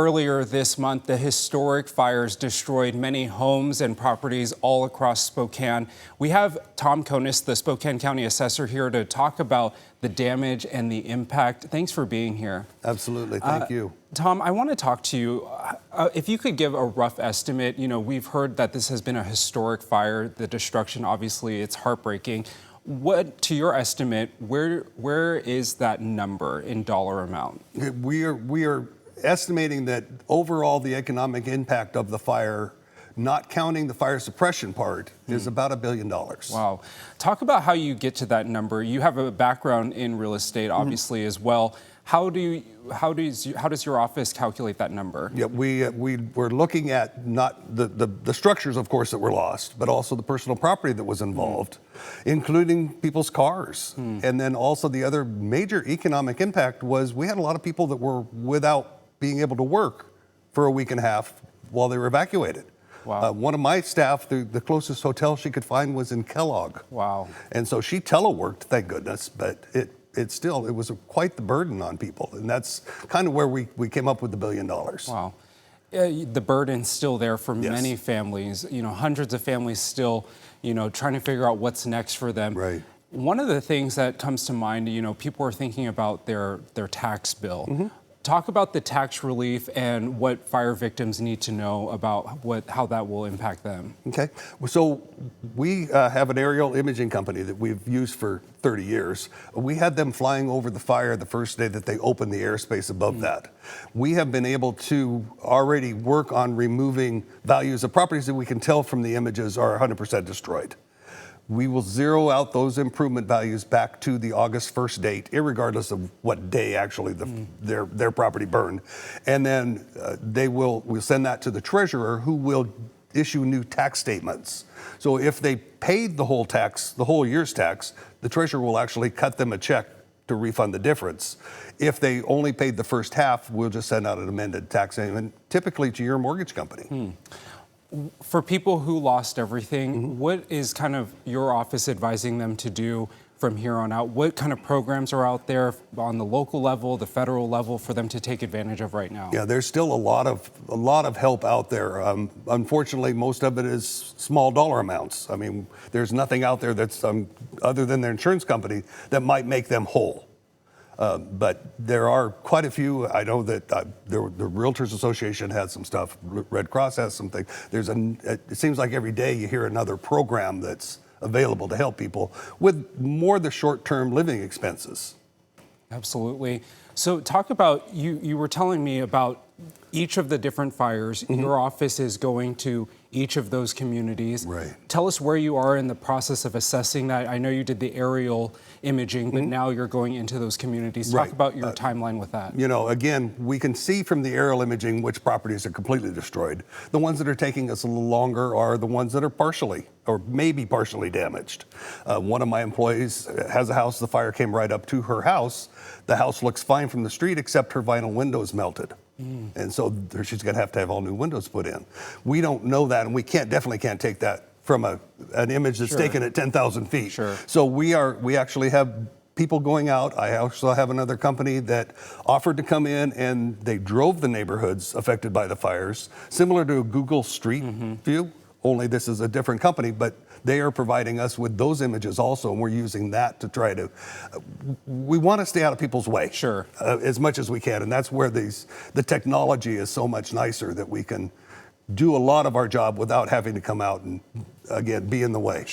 Earlier this month, the historic fires destroyed many homes and properties all across Spokane. We have Tom Konis, the Spokane County Assessor, here to talk about the damage and the impact. Thanks for being here. Absolutely. Thank you. Tom, I want to talk to you. If you could give a rough estimate, we've heard that this has been a historic fire. The destruction, obviously, it's heartbreaking. What, to your estimate, where is that number in dollar amount? We are estimating that overall the economic impact of the fire, not counting the fire suppression part, is about $1 billion. Wow. Talk about how you get to that number. You have a background in real estate, obviously, as well. How does your office calculate that number? Yeah, we're looking at not the structures, of course, that were lost, but also the personal property that was involved, including people's cars. And then also the other major economic impact was we had a lot of people that were without being able to work for a week and a half while they were evacuated. Wow. One of my staff, the closest hotel she could find was in Kellogg. Wow. And so she teleworked, thank goodness, but it was quite the burden on people. And that's kind of where we came up with the $1 billion. Wow. The burden's still there for many families, hundreds of families still, trying to figure out what's next for them. Right. One of the things that comes to mind, people are thinking about their tax bill. Talk about the tax relief and what fire victims need to know about how that will impact them. Okay, so we have an aerial imaging company that we've used for 30 years. We had them flying over the fire the first day that they opened the airspace above that. We have been able to already work on removing values of properties that we can tell from the images are 100% destroyed. We will zero out those improvement values back to the August 1st date, irregardless of what day actually their property burned. And then we'll send that to the treasurer, who will issue new tax statements. So if they paid the whole year's tax, the treasurer will actually cut them a check to refund the difference. If they only paid the first half, we'll just send out an amended tax statement, typically to your mortgage company. For people who lost everything, what is kind of your office advising them to do from here on out? What kind of programs are out there on the local level, the federal level, for them to take advantage of right now? Yeah, there's still a lot of help out there. Unfortunately, most of it is small dollar amounts. I mean, there's nothing out there that's other than their insurance company that might make them whole. But there are quite a few. I know that the Realtors Association has some stuff. Red Cross has something. It seems like every day you hear another program that's available to help people with more the short-term living expenses. Absolutely. So talk about, you were telling me about each of the different fires. Your office is going to each of those communities. Right. Tell us where you are in the process of assessing that. I know you did the aerial imaging, but now you're going into those communities. Talk about your timeline with that. Again, we can see from the aerial imaging which properties are completely destroyed. The ones that are taking us a little longer are the ones that are partially or maybe partially damaged. One of my employees has a house. The fire came right up to her house. The house looks fine from the street, except her vinyl windows melted. And so she's going to have all new windows put in. We don't know that, and we definitely can't take that from an image that's taken at 10,000 feet. So we actually have people going out. I also have another company that offered to come in, and they drove the neighborhoods affected by the fires, similar to a Google Street View, only this is a different company, but they are providing us with those images also, and we're using that to try to, we want to stay out of people's way as much as we can, and that's where the technology is so much nicer that we can do a lot of our job without having to come out and, again, be in the way.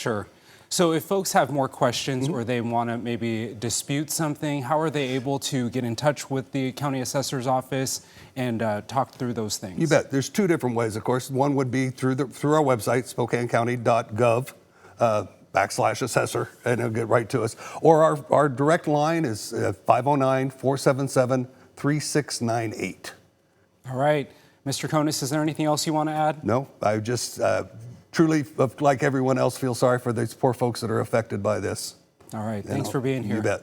So if folks have more questions or they want to maybe dispute something, how are they able to get in touch with the county assessor's office and talk through those things? You bet. There's two different ways, of course. One would be through our website, SpokaneCounty.gov/assessor, and it'll get right to us. Or our direct line is 509-477-3698. All right. Mr. Konis, is there anything else you want to add? No, I just truly, like everyone else, feel sorry for these poor folks that are affected by this. All right. Thanks for being here. You bet.